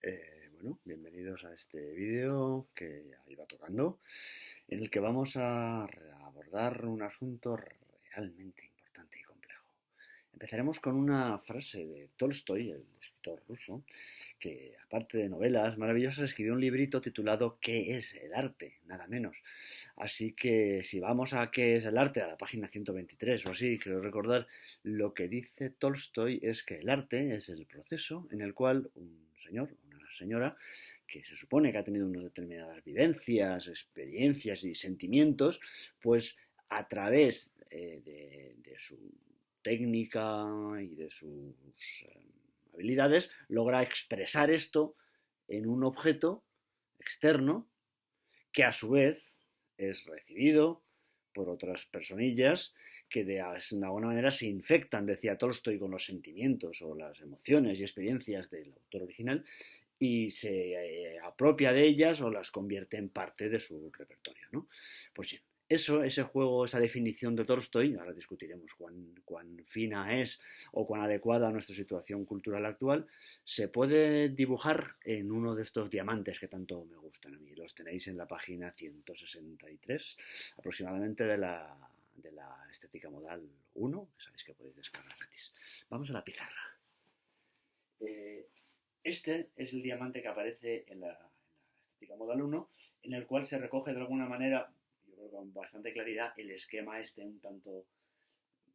Bueno, bienvenidos a este vídeo que ya iba tocando, en el que vamos a abordar un asunto realmente importante y complejo. Empezaremos con una frase de Tolstoy, el escritor ruso, que aparte de novelas maravillosas escribió un librito titulado ¿Qué es el arte? Nada menos. Así que si vamos a ¿Qué es el arte? A la página 123 o así, creo recordar, lo que dice Tolstoy es que el arte es el proceso en el cual un señor, una señora, que se supone que ha tenido unas determinadas vivencias, experiencias y sentimientos, pues a través de su técnica y de sus habilidades, logra expresar esto en un objeto externo que a su vez es recibido por otras personillas que de alguna manera se infectan, decía Tolstoy, con los sentimientos o las emociones y experiencias del autor original y se apropia de ellas o las convierte en parte de su repertorio, ¿no? Pues bien, ese juego, esa definición de Tolstoy, ahora discutiremos cuán fina es o cuán adecuada a nuestra situación cultural actual, se puede dibujar en uno de estos diamantes que tanto me gustan a mí. Los tenéis en la página 163 aproximadamente de la Estética Modal 1, que sabéis que podéis descargar gratis. Vamos a la pizarra. Este es el diamante que aparece en la Estética Modal 1, en el cual se recoge de alguna manera, yo creo con bastante claridad, el esquema este un tanto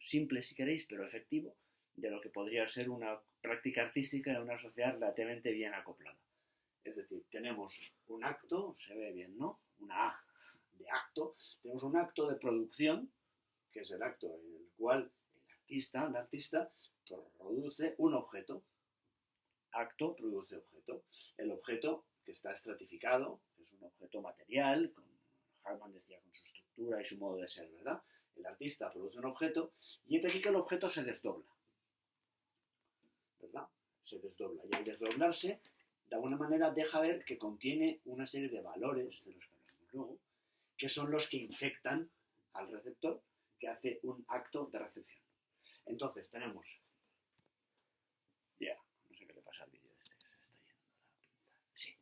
simple si queréis, pero efectivo, de lo que podría ser una práctica artística en una sociedad relativamente bien acoplada. Es decir, tenemos un acto, se ve bien, ¿no? Una A de acto, tenemos un acto de producción, que es el acto en el cual el artista produce un objeto. Acto produce objeto. El objeto que está estratificado, que es un objeto material, Hartmann decía con su estructura y su modo de ser, ¿verdad? El artista produce un objeto y aquí que el objeto se desdobla, ¿verdad? Se desdobla y al desdoblarse, de alguna manera deja ver que contiene una serie de valores, de los que hablaremos luego, que son los que infectan al receptor que hace un acto de recepción. Entonces tenemos, no sé qué le pasa al vídeo este que se está yendo la pinta. Sí.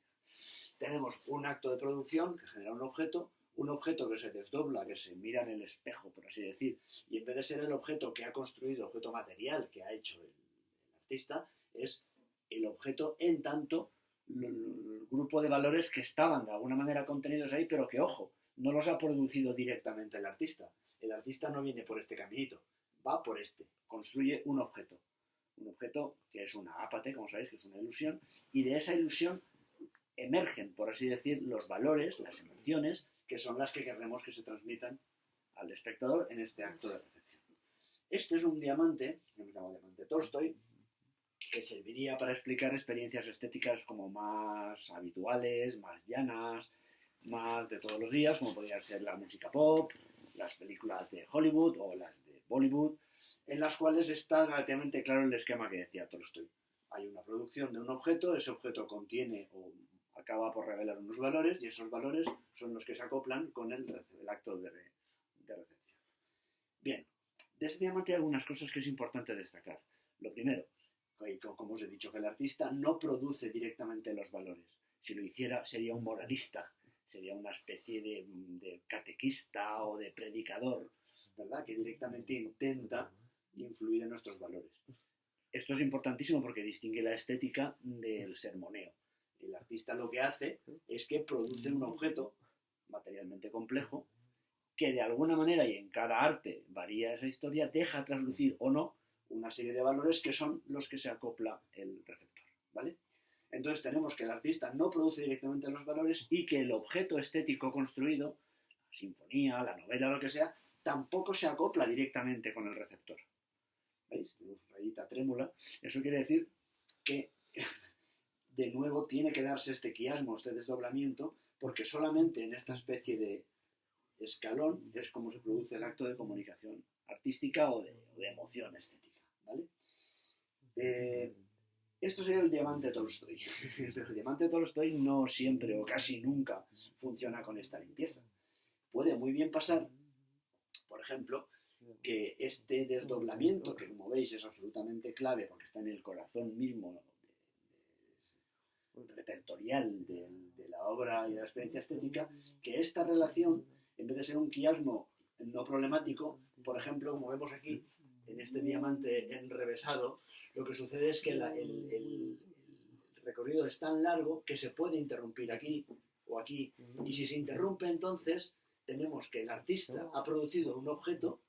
Tenemos un acto de producción que genera un objeto que se desdobla, que se mira en el espejo, por así decir, y en vez de ser el objeto que ha construido, el objeto material que ha hecho el artista, es el objeto en tanto el grupo de valores que estaban de alguna manera contenidos ahí, pero que, ojo, no los ha producido directamente el artista. El artista no viene por este caminito, va por este, construye un objeto que es una ápate, como sabéis, que es una ilusión, y de esa ilusión emergen, por así decir, los valores, las emociones, que son las que queremos que se transmitan al espectador en este acto de recepción. Este es un diamante, que me llamo diamante Tolstoy, que serviría para explicar experiencias estéticas como más habituales, más llanas, más de todos los días, como podría ser la música pop, las películas de Hollywood o las de Bollywood, en las cuales está relativamente claro el esquema que decía Tolstoy. Hay una producción de un objeto, ese objeto contiene o acaba por revelar unos valores y esos valores son los que se acoplan con el acto de recepción. Bien, de este diamante hay algunas cosas que es importante destacar. Lo primero, como os he dicho, que el artista no produce directamente los valores. Si lo hiciera sería un moralista, sería una especie de catequista o de predicador, ¿verdad? Que directamente intenta influir en nuestros valores. Esto es importantísimo porque distingue la estética del sermoneo. El artista lo que hace es que produce un objeto materialmente complejo que de alguna manera, y en cada arte varía esa historia, deja traslucir o no una serie de valores que son los que se acopla el receptor, ¿vale? Entonces tenemos que el artista no produce directamente los valores y que el objeto estético construido, la sinfonía, la novela, lo que sea, tampoco se acopla directamente con el receptor. ¿Veis? Tenemos rayita trémula. Eso quiere decir que de nuevo tiene que darse este quiasmo, este desdoblamiento, porque solamente en esta especie de escalón es como se produce el acto de comunicación artística o de emoción estética, ¿vale? Esto sería el diamante Tolstoy. Pero el diamante Tolstoy no siempre o casi nunca funciona con esta limpieza. Puede muy bien pasar, por ejemplo, que este desdoblamiento, que como veis es absolutamente clave porque está en el corazón mismo repertorial de la obra y de la experiencia estética, que esta relación, en vez de ser un quiasmo no problemático, por ejemplo, como vemos aquí, en este diamante enrevesado, lo que sucede es que el recorrido es tan largo que se puede interrumpir aquí o aquí, y si se interrumpe entonces tenemos que el artista ha producido un objeto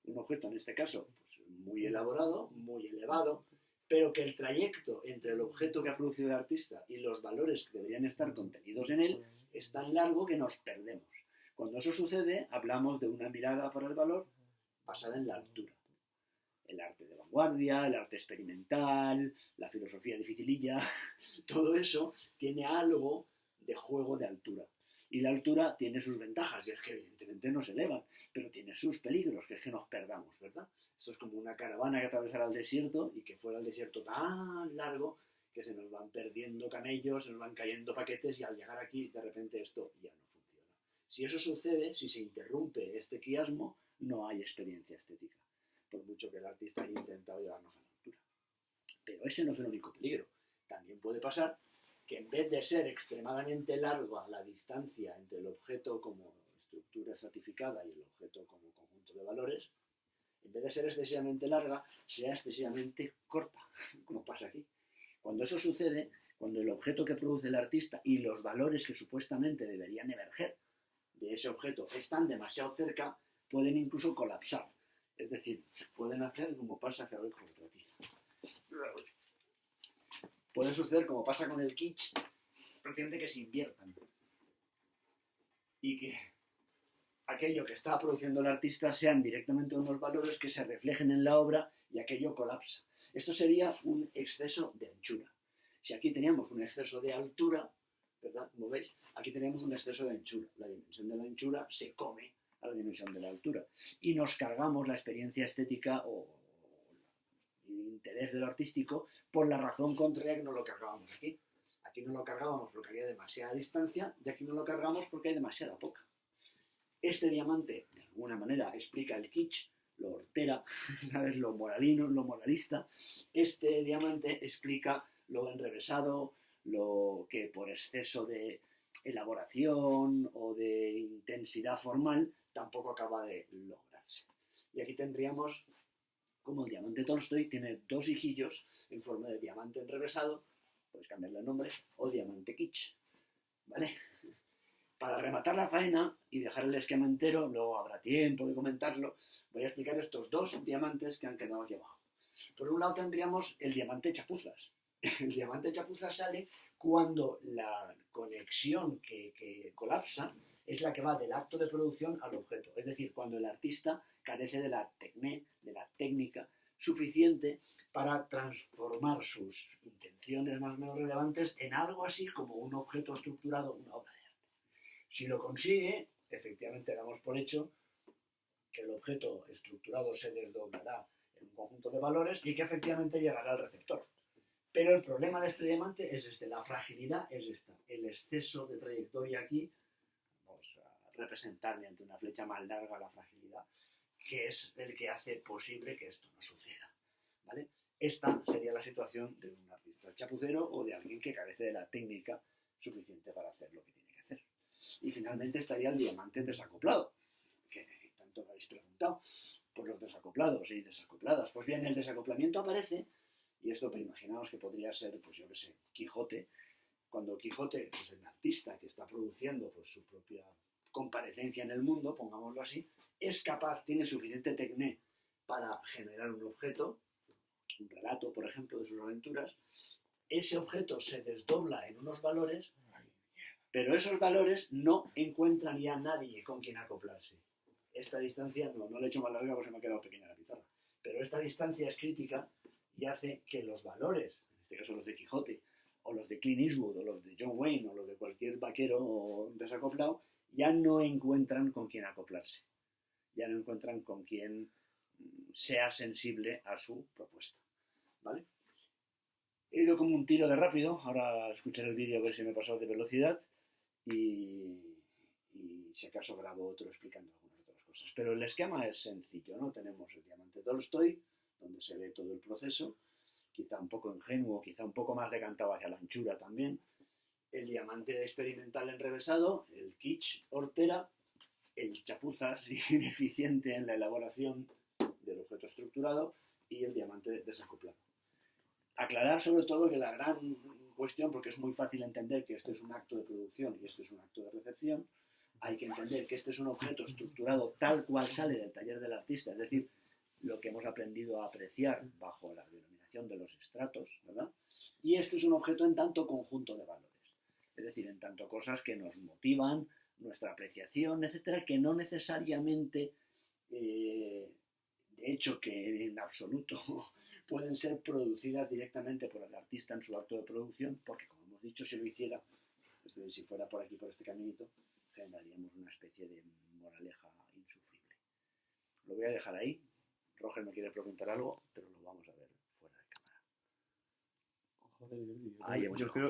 en este caso pues, muy elaborado, muy elevado, pero que el trayecto entre el objeto que ha producido el artista y los valores que deberían estar contenidos en él es tan largo que nos perdemos. Cuando eso sucede, hablamos de una mirada para el valor basada en la altura. El arte de vanguardia, el arte experimental, la filosofía dificililla, todo eso tiene algo de juego de altura. Y la altura tiene sus ventajas, y es que evidentemente nos elevan, pero tiene sus peligros, que es que nos perdamos, ¿verdad? Esto es como una caravana que atravesara el desierto y que fuera el desierto tan largo que se nos van perdiendo camellos, se nos van cayendo paquetes y al llegar aquí de repente esto ya no funciona. Si eso sucede, si se interrumpe este quiasmo, no hay experiencia estética, por mucho que el artista haya intentado llevarnos a la altura. Pero ese no es el único peligro. También puede pasar que en vez de ser extremadamente larga la distancia entre el objeto como estructura estratificada y el objeto como conjunto de valores, en vez de ser excesivamente larga, sea excesivamente corta, como pasa aquí. Cuando eso sucede, cuando el objeto que produce el artista y los valores que supuestamente deberían emerger de ese objeto están demasiado cerca, pueden incluso colapsar. Es decir, pueden hacer como pasa que hoy con otra tiza. Puede suceder como pasa con el kitsch, prácticamente que se inviertan. Y que aquello que está produciendo el artista sean directamente unos valores que se reflejen en la obra y aquello colapsa. Esto sería un exceso de anchura. Si aquí teníamos un exceso de altura, ¿verdad? Como veis, aquí tenemos un exceso de anchura. La dimensión de la anchura se come a la dimensión de la altura. Y nos cargamos la experiencia estética o el interés de lo artístico por la razón contraria que no lo cargábamos aquí. Aquí no lo cargábamos porque había demasiada distancia y aquí no lo cargamos porque hay demasiada poca. Este diamante, de alguna manera, explica el kitsch, lo hortera, ¿sabes? Lo moralino, lo moralista. Este diamante explica lo enrevesado, lo que por exceso de elaboración o de intensidad formal tampoco acaba de lograrse. Y aquí tendríamos como el diamante Tolstoy tiene dos hijillos en forma de diamante enrevesado, puedes cambiarle el nombre, o diamante kitsch, ¿vale? Para rematar la faena y dejar el esquema entero, luego habrá tiempo de comentarlo, voy a explicar estos dos diamantes que han quedado aquí abajo. Por un lado tendríamos el diamante chapuzas. El diamante chapuzas sale cuando la conexión que colapsa es la que va del acto de producción al objeto. Es decir, cuando el artista carece de la techné, de la técnica suficiente para transformar sus intenciones más o menos relevantes en algo así como un objeto estructurado, una obra de arte. Si lo consigue, efectivamente damos por hecho que el objeto estructurado se desdoblará en un conjunto de valores y que efectivamente llegará al receptor. Pero el problema de este diamante es este, la fragilidad es esta, el exceso de trayectoria aquí, vamos a representar mediante una flecha más larga la fragilidad, que es el que hace posible que esto no suceda, ¿vale? Esta sería la situación de un artista chapucero o de alguien que carece de la técnica suficiente para hacer lo que tiene que hacer. Y finalmente estaría el diamante desacoplado, que tanto me habéis preguntado por los desacoplados y desacopladas. Pues bien, el desacoplamiento aparece, y esto pues, imaginaos que podría ser, pues yo qué sé, Quijote. Cuando Quijote, pues el artista que está produciendo pues, su propia comparecencia en el mundo, pongámoslo así, es capaz, tiene suficiente tecné para generar un objeto, un relato, por ejemplo, de sus aventuras. Ese objeto se desdobla en unos valores, pero esos valores no encuentran ya nadie con quien acoplarse. Esta distancia, no la he hecho más larga porque se me ha quedado pequeña la pizarra, pero esta distancia es crítica y hace que los valores, en este caso los de Quijote, o los de Clint Eastwood, o los de John Wayne, o los de cualquier vaquero desacoplado, ya no encuentran con quién acoplarse. Ya no encuentran con quien sea sensible a su propuesta, ¿vale? He ido como un tiro de rápido, ahora escucharé el vídeo a ver si me he pasado de velocidad y si acaso grabo otro explicando algunas otras cosas. Pero el esquema es sencillo, ¿no? Tenemos el diamante Tolstoy, donde se ve todo el proceso, quizá un poco ingenuo, quizá un poco más decantado hacia la anchura también, el diamante experimental enrevesado, el kitsch hortera, el chapuzas ineficiente en la elaboración del objeto estructurado y el diamante desacoplado. Aclarar sobre todo que la gran cuestión, porque es muy fácil entender que este es un acto de producción y este es un acto de recepción, hay que entender que este es un objeto estructurado tal cual sale del taller del artista, es decir, lo que hemos aprendido a apreciar bajo la denominación de los estratos, ¿verdad? Y este es un objeto en tanto conjunto de valores, es decir, en tanto cosas que nos motivan, nuestra apreciación, etcétera, que no necesariamente, de hecho, que en absoluto pueden ser producidas directamente por el artista en su acto de producción, porque como hemos dicho, si lo hiciera, es decir, si fuera por aquí, por este caminito, generaríamos una especie de moraleja insufrible. Lo voy a dejar ahí. Roger me quiere preguntar algo, pero lo vamos a ver fuera de cámara. Joder, Ahí hemos yo creo,